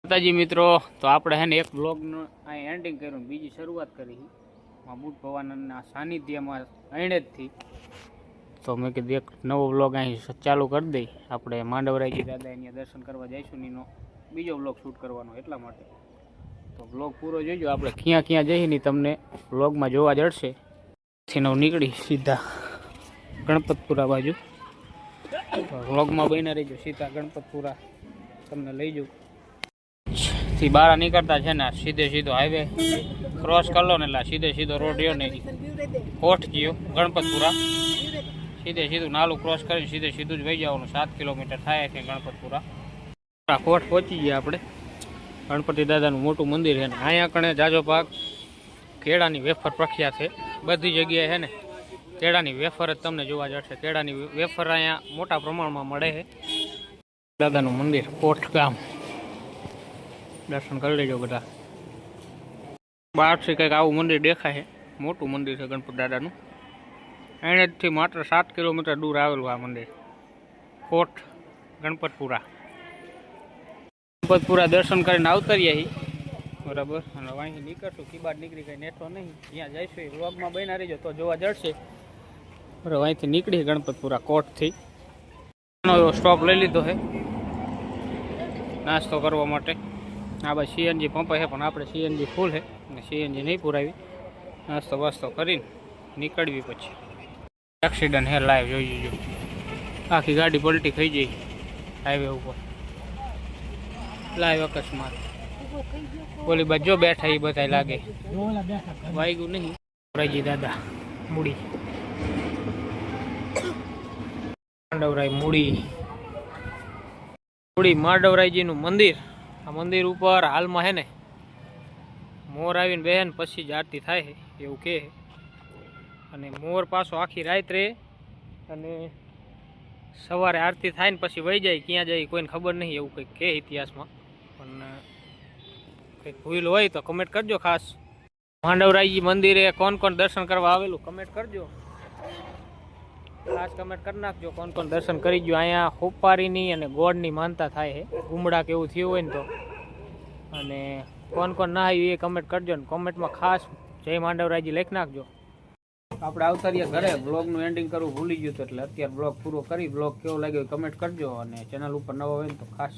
માતાજી મિત્રો, તો આપણે હે ને એક બ્લોગનું અહીં એન્ડિંગ કર્યું, બીજી શરૂઆત કરી બુટ ભવાનંદના સાનિધ્યમાં અહીંથી. તો મેં કીધું એક નવો બ્લોગ અહીં ચાલુ કરી દઈ. આપણે માંડવરાયજી દાદા અહીંયા દર્શન કરવા જઈશું ને એનો બીજો બ્લોગ શૂટ કરવાનો એટલા માટે. તો બ્લોગ પૂરો જોઈજો. આપણે ક્યાં ક્યાં જઈએ ને તમને બ્લોગમાં જોવા જડશે. થી નીકળી સીધા ગણપતપુરા બાજુ. તો બ્લોગમાં બન્યા રહીજો, સીધા ગણપતપુરા તમને લઈ જાઉં. થી બહાર નીકળતા છે ને સીધે સીધો હાઈવે ક્રોસ કરી લો ને એટલે સીધે સીધો રોડ રહ્યો ને કોઠ ગયો ગણપતપુરા. સીધે સીધું નાલું ક્રોસ કરીને સીધે સીધું જ વહી જવાનું. 7 કિલોમીટર થાય છે ગણપતપુરા. કોઠ પહોંચી ગયા આપણે. ગણપતિ દાદાનું મોટું મંદિર છે ને અહીંયા કણે જાજો ભાગ કેળાની વેફર પ્રખ્યાત છે. બધી જગ્યાએ છે ને કેળાની વેફર જ તમને જોવા જશે. કેળાની વેફર અહીંયા મોટા પ્રમાણમાં મળે છે. દાદાનું મંદિર કોઠ ગામ દર્શન કરી લેજો બધા. બહારથી કંઈક આવું મંદિર દેખાય છે. મોટું મંદિર છે ગણપત દાદાનું. એનેથી માત્ર 7 કિલોમીટર દૂર આવેલું આ મંદિર કોઠ ગણપતપુરા. ગણપતપુરા દર્શન કરીને આવતરીએ બરાબર. અને અહીં નીકળશું કીબાડ નીકળી કંઈ નેઠો નહીં. જ્યાં જઈશું એ વ્લોગમાં બન્યા રહીજો તો જોવા જડશે. બરાબર અહીંથી નીકળી ગણપતપુરા કોઠથી. એવો સ્ટોપ લઈ લીધો છે નાસ્તો કરવા માટે. આ બાજુ સીએનજી પંપ છે પણ આપણે સીએનજી ફૂલ છે અને સીએનજી નહીં પુરાવી. નાસ્તો વાસ્તો કરીને નીકળવી. પછી એક્સિડન્ટ હે લાઈવ જોઈ જજો. આખી ગાડી પલટી થઈ જઈ હાઈવે ઉપર. લાઈવ અકસ્માત. ઓલી બાજુ જો બેઠા એ બધા લાગે વાગ્યું નહીં. રાયજી દાદા મૂડી માંડવરાય મૂડી માંડવરાયજીનું મંદિર. આ મંદિર ઉપર હાલમાં હે ને મોર આવીને બેન પછી જ આરતી થાય છે એવું કહે. અને મોર પાછો આખી રાત રહે અને સવારે આરતી થાય ને પછી વહી જાય. ક્યાં જાય કોઈને ખબર નહીં એવું કંઈક કહે ઇતિહાસમાં. પણ કંઈક ભૂલ હોય તો કમેન્ટ કરજો. ખાસ માંડવરાયજી મંદિરે કોણ કોણ દર્શન કરવા આવેલું કમેન્ટ કરજો. ખાસ કમેન્ટ કરી નાખજો કોણ કોણ દર્શન કરી ગયો. અહીંયા હોપારીની અને ગોળની માનતા થાય છે. ગુમડા કે એવું થયું હોય ને તો. અને કોણ કોણ ના આવ્યું એ કમેન્ટ કરજો ને કોમેન્ટમાં ખાસ જય માંડવરાયજી લખી નાખજો. આપણે આવતારીએ ઘરે. બ્લોગનું એન્ડિંગ કરવું ભૂલી ગયું હતું એટલે અત્યારે બ્લોગ પૂરો કરી. બ્લોગ કેવો લાગ્યો કમેન્ટ કરજો અને ચેનલ ઉપર નવો હોય ને તો ખાસ